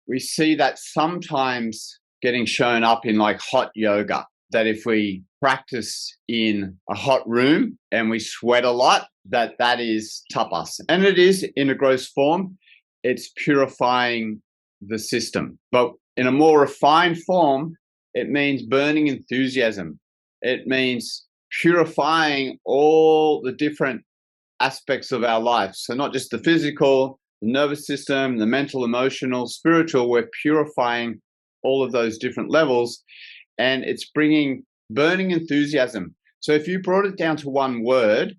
we see that sometimes getting shown up in like hot yoga, that if we practice in a hot room and we sweat a lot, that is tapas. And it is in a gross form, it's purifying the system. But in a more refined form, it means burning enthusiasm. It means purifying all the different aspects of our life. So not just the physical, the nervous system, the mental, emotional, spiritual, we're purifying all of those different levels, and it's bringing burning enthusiasm. So if you brought it down to one word,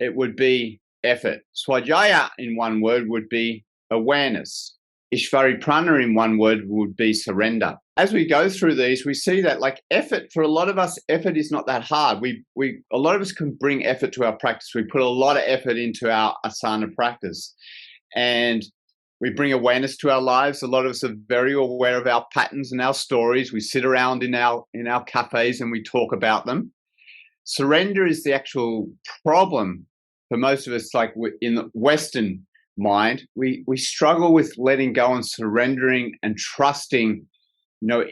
it would be effort. Svadhyaya in one word would be awareness. Ishvara Pranidhana in one word would be surrender. As we go through these, we see that like effort, for a lot of us, effort is not that hard. A lot of us can bring effort to our practice. We put a lot of effort into our asana practice, and we bring awareness to our lives. A lot of us are very aware of our patterns and our stories. We sit around in our cafes and we talk about them. Surrender is the actual problem for most of us. Like in the Western mind, we struggle with letting go and surrendering and trusting,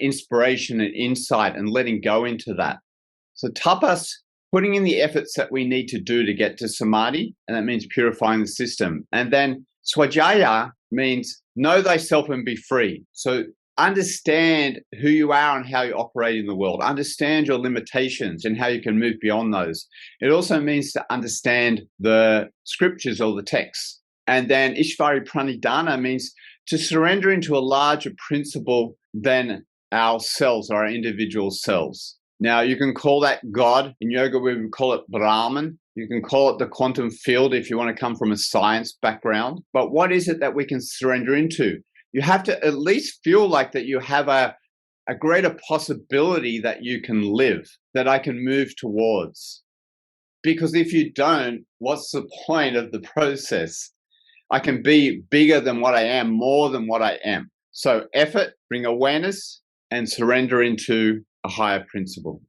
inspiration and insight and letting go into that. So tapas, putting in the efforts that we need to do to get to samadhi, and that means purifying the system. And then svadhyaya means know thyself and be free. So understand who you are and how you operate in the world. Understand your limitations and how you can move beyond those. It also means to understand the scriptures or the texts. And then Ishvara Pranidhana means to surrender into a larger principle than ourselves or our individual selves. Now, you can call that God. In yoga, we would call it Brahman. You can call it the quantum field if you want to come from a science background. But what is it that we can surrender into? You have to at least feel like that you have a greater possibility that you can live, that I can move towards. Because if you don't, what's the point of the process? I can be bigger than what I am, more than what I am. So effort, bring awareness, and surrender into a higher principle.